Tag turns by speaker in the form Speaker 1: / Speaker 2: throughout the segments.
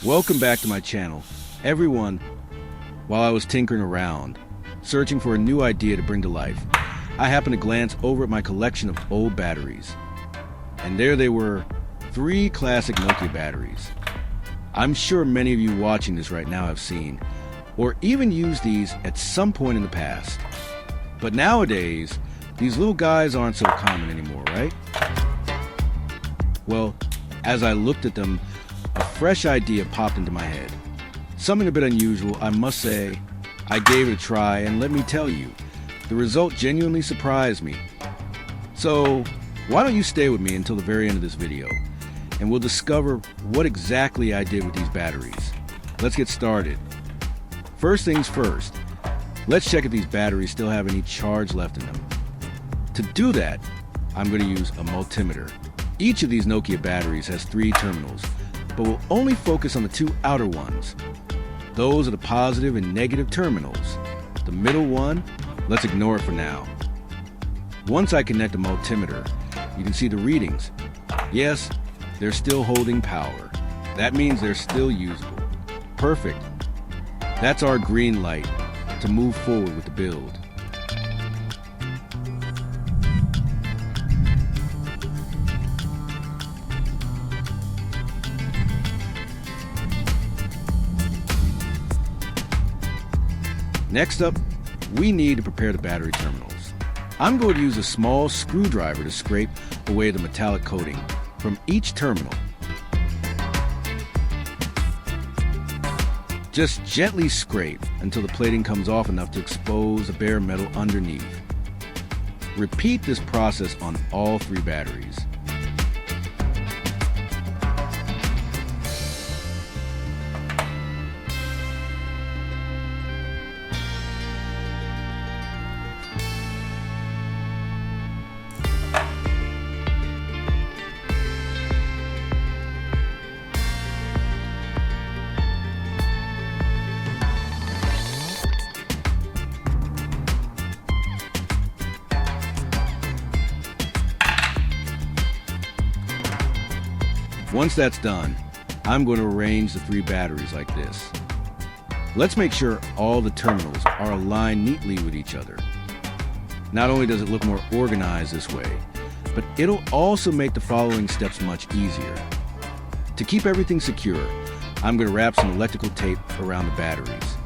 Speaker 1: Welcome back to my channel. Everyone, while I was tinkering around, searching for a new idea to bring to life, I happened to glance over at my collection of old batteries. And there they were, 3 classic Nokia batteries. I'm sure many of you watching this right now have seen, or even used these at some point in the past. But nowadays, these little guys aren't so common anymore, right? Well, as I looked at them, a fresh idea popped into my head. Something a bit unusual, I must say. I gave it a try, and let me tell you, the result genuinely surprised me. So, why don't you stay with me until the very end of this video, and we'll discover what exactly I did with these batteries. Let's get started. First things first, let's check if these batteries still have any charge left in them. To do that, I'm going to use a multimeter. Each of these Nokia batteries has 3 terminals, but we'll only focus on the 2 outer ones. Those are the positive and negative terminals. The middle one, let's ignore it for now. Once I connect the multimeter, you can see the readings. Yes, they're still holding power. That means they're still usable. Perfect. That's our green light to move forward with the build. Next up, we need to prepare the battery terminals. I'm going to use a small screwdriver to scrape away the metallic coating from each terminal. Just gently scrape until the plating comes off enough to expose the bare metal underneath. Repeat this process on all 3 batteries. Once that's done, I'm going to arrange the 3 batteries like this. Let's make sure all the terminals are aligned neatly with each other. Not only does it look more organized this way, but it'll also make the following steps much easier. To keep everything secure, I'm going to wrap some electrical tape around the batteries.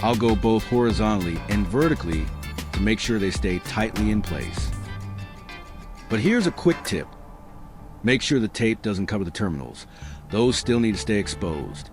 Speaker 1: I'll go both horizontally and vertically to make sure they stay tightly in place. But here's a quick tip. Make sure the tape doesn't cover the terminals. Those still need to stay exposed.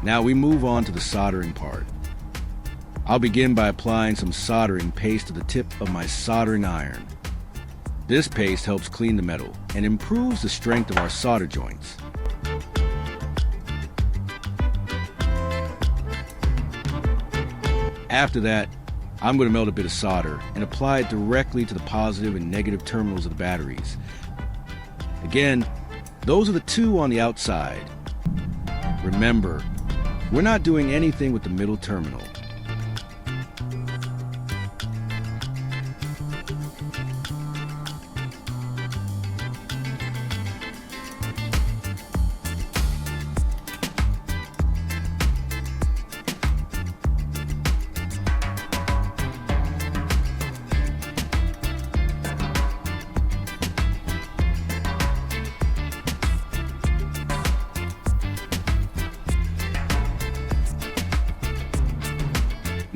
Speaker 1: Now we move on to the soldering part. I'll begin by applying some soldering paste to the tip of my soldering iron. This paste helps clean the metal and improves the strength of our solder joints. After that, I'm going to melt a bit of solder and apply it directly to the positive and negative terminals of the batteries. Again, those are the 2 on the outside. Remember, we're not doing anything with the middle terminal.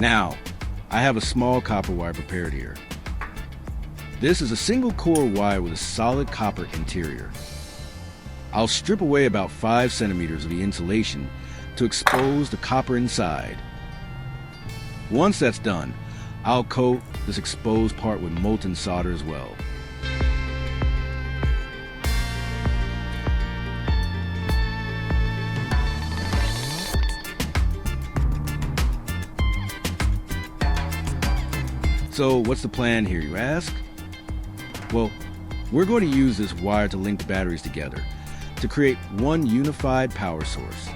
Speaker 1: Now, I have a small copper wire prepared here. This is a single core wire with a solid copper interior. I'll strip away about 5 centimeters of the insulation to expose the copper inside. Once that's done, I'll coat this exposed part with molten solder as well. So what's the plan here, you ask? Well, we're going to use this wire to link the batteries together to create one unified power source.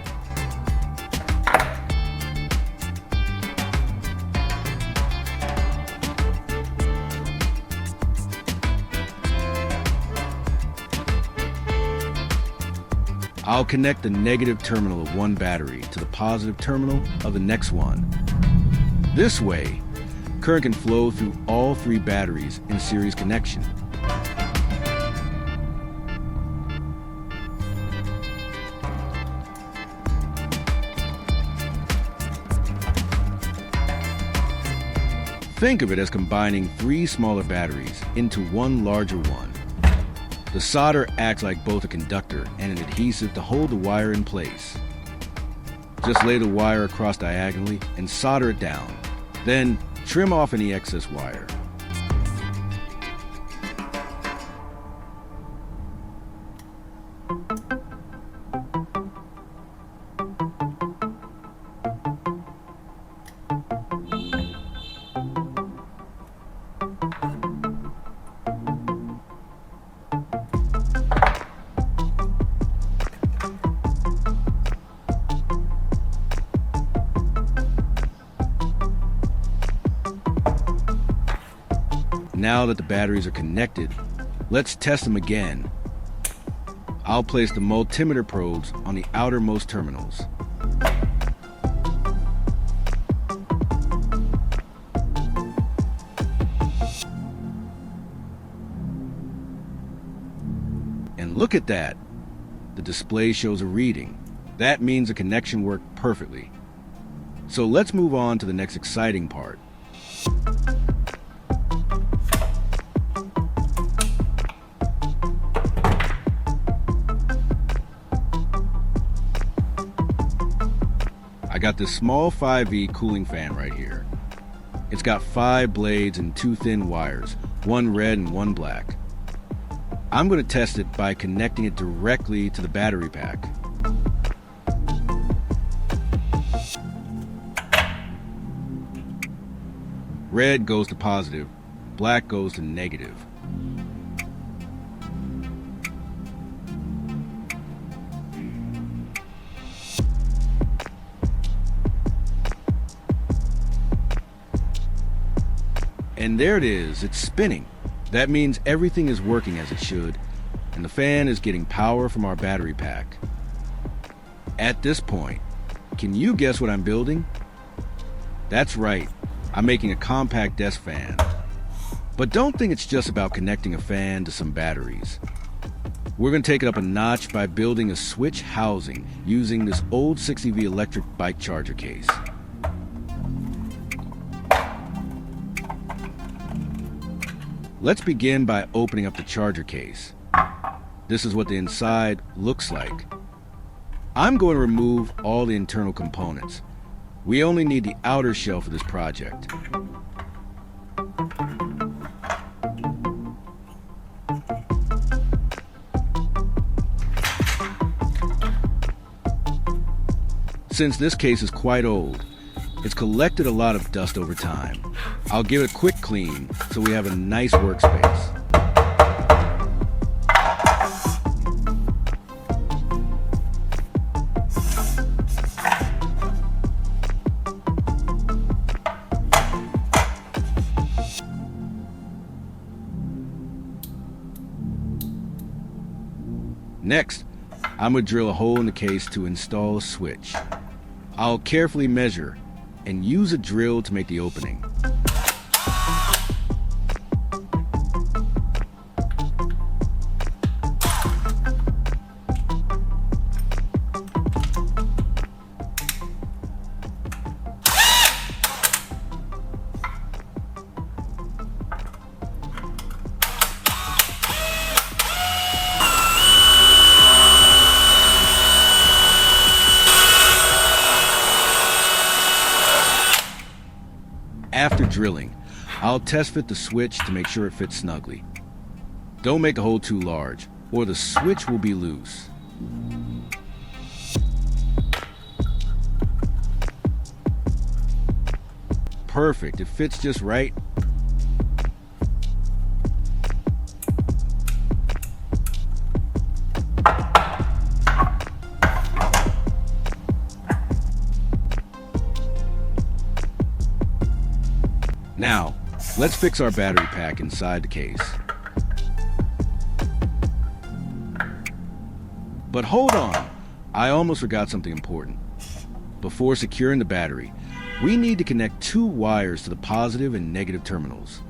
Speaker 1: I'll connect the negative terminal of one battery to the positive terminal of the next one. This way, current can flow through all 3 batteries in series connection. Think of it as combining 3 smaller batteries into one larger one. The solder acts like both a conductor and an adhesive to hold the wire in place. Just lay the wire across diagonally and solder it down. Then trim off any excess wire. Now that the batteries are connected, let's test them again. I'll place the multimeter probes on the outermost terminals. And look at that! The display shows a reading. That means the connection worked perfectly. So let's move on to the next exciting part. I got this small 5V cooling fan right here. It's got 5 blades and 2 thin wires, one red and one black. I'm going to test it by connecting it directly to the battery pack. Red goes to positive, black goes to negative. And there it is, it's spinning. That means everything is working as it should, and the fan is getting power from our battery pack. At this point, can you guess what I'm building? That's right, I'm making a compact desk fan. But don't think it's just about connecting a fan to some batteries. We're going to take it up a notch by building a switch housing using this old 60V electric bike charger case. Let's begin by opening up the charger case. This is what the inside looks like. I'm going to remove all the internal components. We only need the outer shell for this project. Since this case is quite old, it's collected a lot of dust over time. I'll give it a quick clean so we have a nice workspace. Next, I'm going to drill a hole in the case to install a switch. I'll carefully measure and use a drill to make the opening. drilling, I'll test fit the switch to make sure it fits snugly. Don't make a hole too large, or the switch will be loose. Perfect, it fits just right. Now, let's fix our battery pack inside the case. But hold on, I almost forgot something important. Before securing the battery, we need to connect two wires to the positive and negative terminals.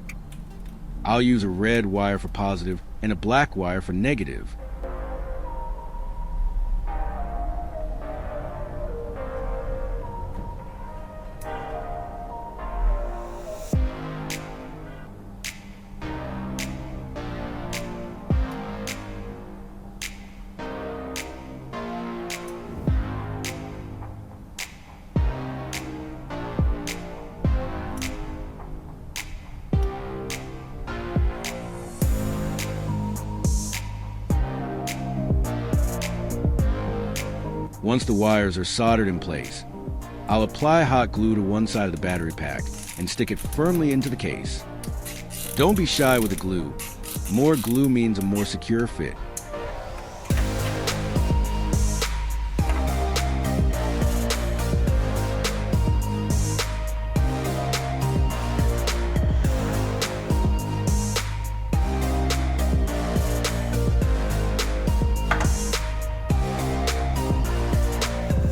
Speaker 1: I'll use a red wire for positive and a black wire for negative. Once the wires are soldered in place, I'll apply hot glue to one side of the battery pack and stick it firmly into the case. Don't be shy with the glue. More glue means a more secure fit.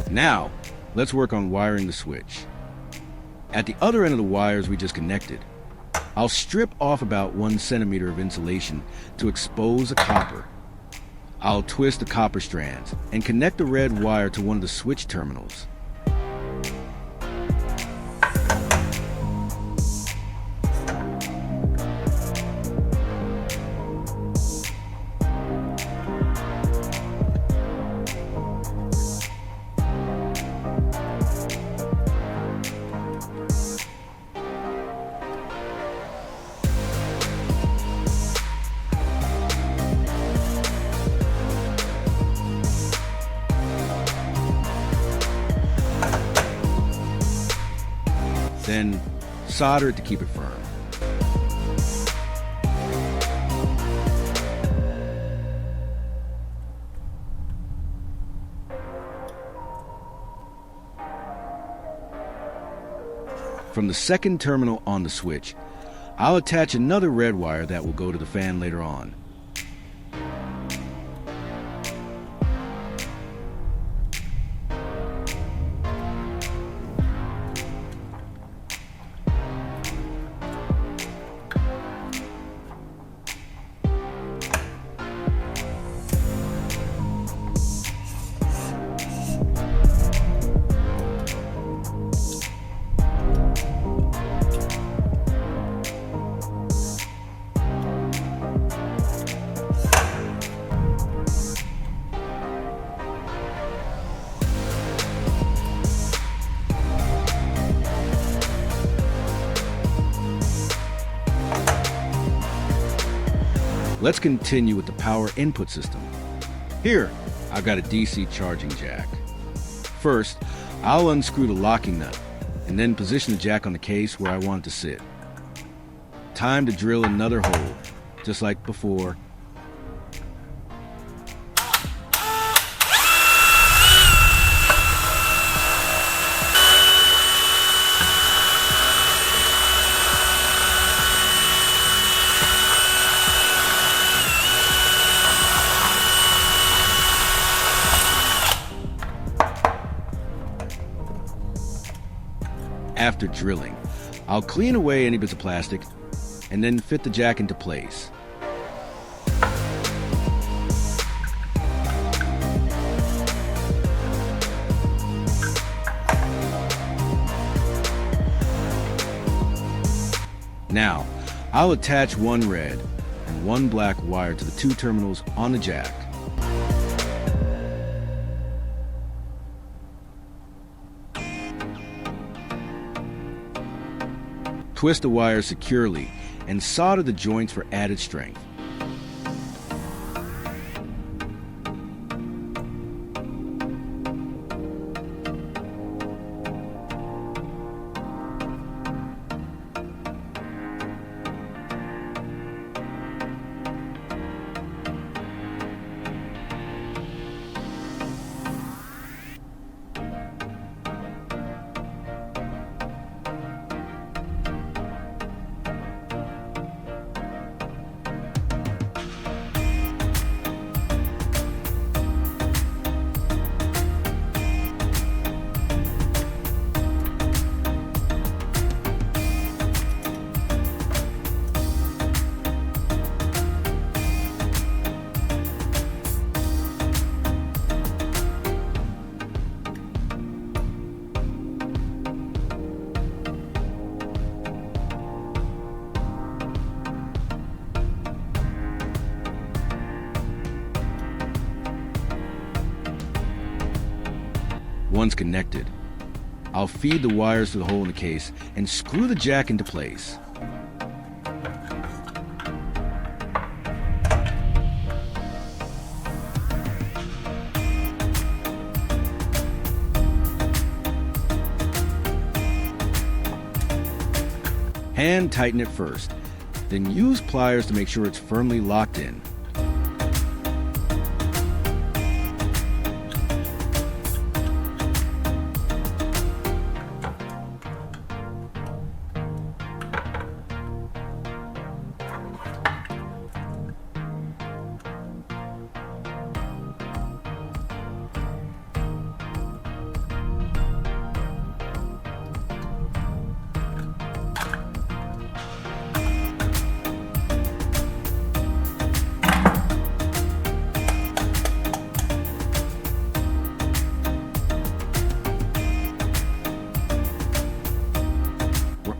Speaker 1: Now, let's work on wiring the switch. At the other end of the wires we just connected, I'll strip off about 1 centimeter of insulation to expose the copper. I'll twist the copper strands and connect the red wire to one of the switch terminals. Then solder it to keep it firm. From the second terminal on the switch, I'll attach another red wire that will go to the fan later on. Let's continue with the power input system. Here, I've got a DC charging jack. First, I'll unscrew the locking nut and then position the jack on the case where I want it to sit. Time to drill another hole, just like before. After drilling, I'll clean away any bits of plastic and then fit the jack into place. Now, I'll attach one red and one black wire to the two terminals on the jack. Twist the wires securely and solder the joints for added strength. Once connected, I'll feed the wires to the hole in the case and screw the jack into place. Hand tighten it first, then use pliers to make sure it's firmly locked in.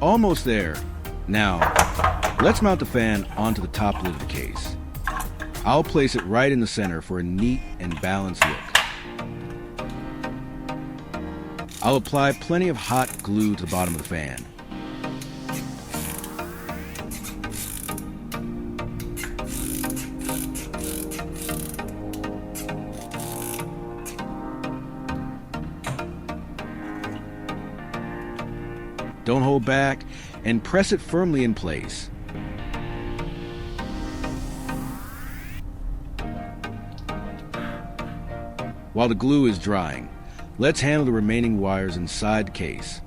Speaker 1: Almost there. Now, let's mount the fan onto the top lid of the case. I'll place it right in the center for a neat and balanced look. I'll apply plenty of hot glue to the bottom of the fan. Don't hold back, and press it firmly in place. While the glue is drying, let's handle the remaining wires inside the case.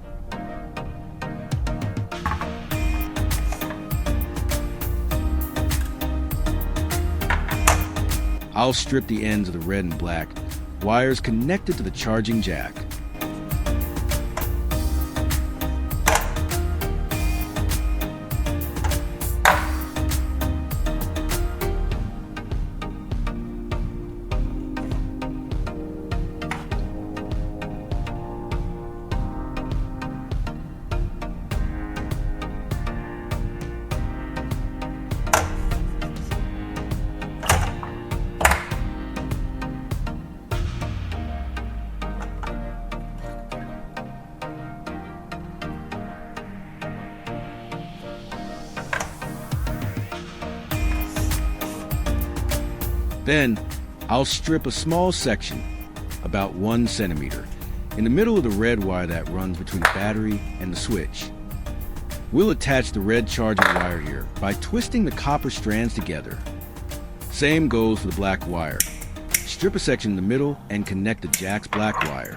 Speaker 1: I'll strip the ends of the red and black wires connected to the charging jack. Then, I'll strip a small section, about 1 centimeter, in the middle of the red wire that runs between the battery and the switch. We'll attach the red charging wire here by twisting the copper strands together. Same goes for the black wire. Strip a section in the middle and connect the jack's black wire.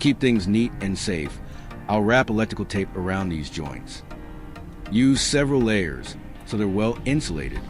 Speaker 1: keep things neat and safe, I'll wrap electrical tape around these joints. Use several layers so they're well insulated.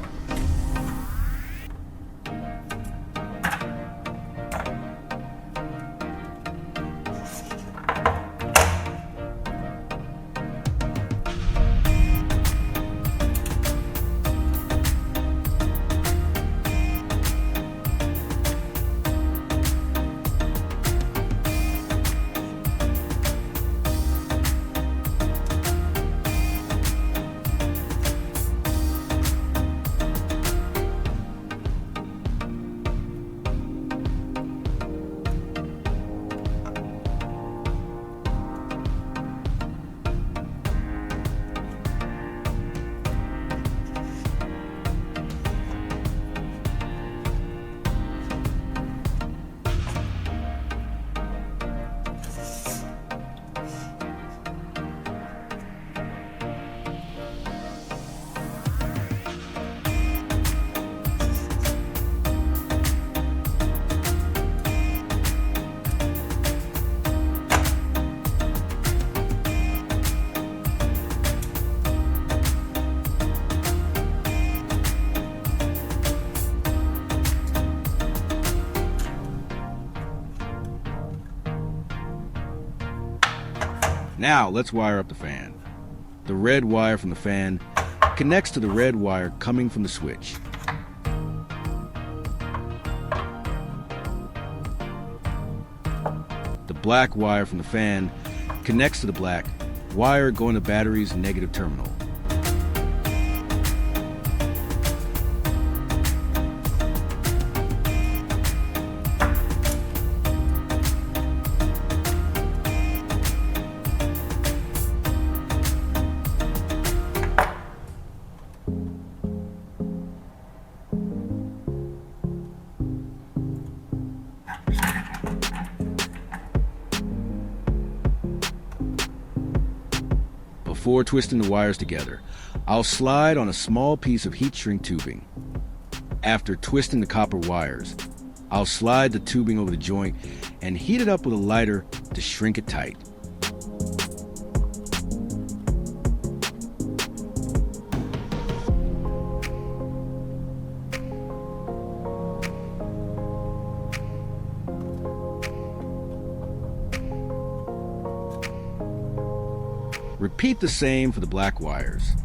Speaker 1: Now let's wire up the fan. The red wire from the fan connects to the red wire coming from the switch. The black wire from the fan connects to the black wire going to the battery's negative terminal. Before twisting the wires together, I'll slide on a small piece of heat shrink tubing. After twisting the copper wires, I'll slide the tubing over the joint and heat it up with a lighter to shrink it tight. Repeat the same for the black wires.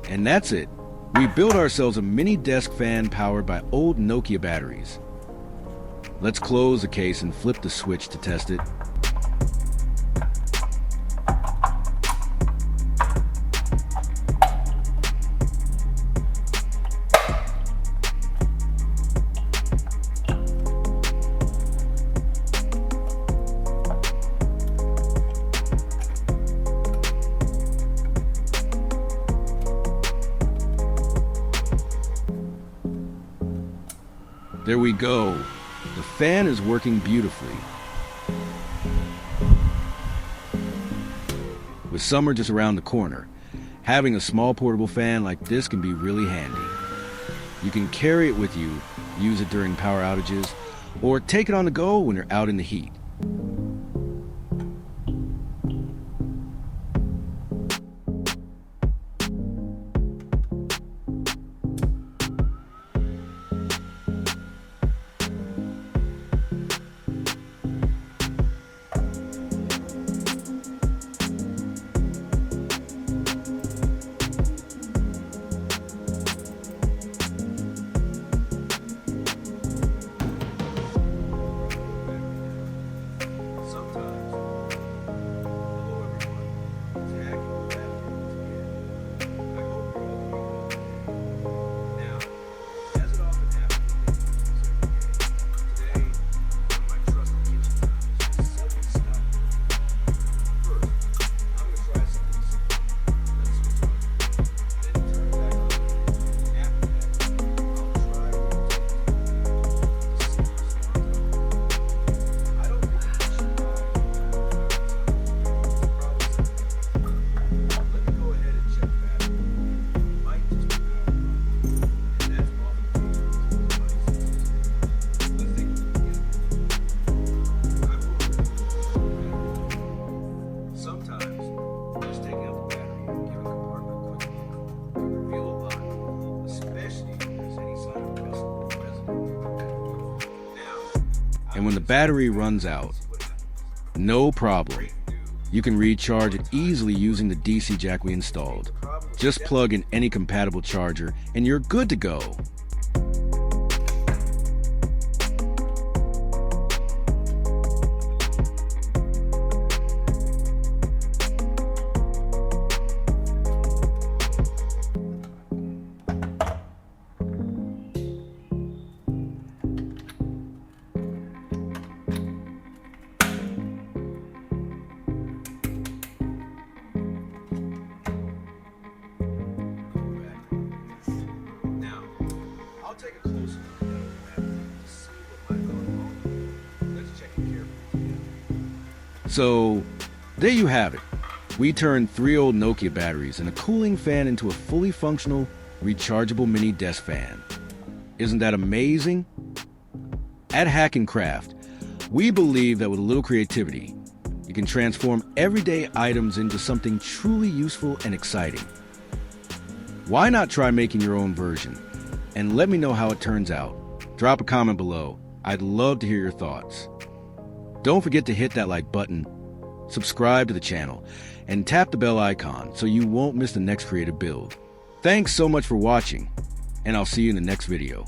Speaker 1: And that's it. We built ourselves a mini desk fan powered by old Nokia batteries. Let's close the case and flip the switch to test it. There we go. The fan is working beautifully. With summer just around the corner, having a small portable fan like this can be really handy. You can carry it with you, use it during power outages, or take it on the go when you're out in the heat. and when the battery runs out, no problem. You can recharge it easily using the DC jack we installed. Just plug in any compatible charger and you're good to go. I'll take a closer look at that to see what might go wrong. Let's check it carefully. So, there you have it. We turned 3 old Nokia batteries and a cooling fan into a fully functional, rechargeable mini desk fan. Isn't that amazing? At Hack and Craft, we believe that with a little creativity, you can transform everyday items into something truly useful and exciting. Why not try making your own version? And let me know how it turns out. Drop a comment below. I'd love to hear your thoughts. Don't forget to hit that like button, subscribe to the channel, and tap the bell icon so you won't miss the next creative build. Thanks so much for watching, and I'll see you in the next video.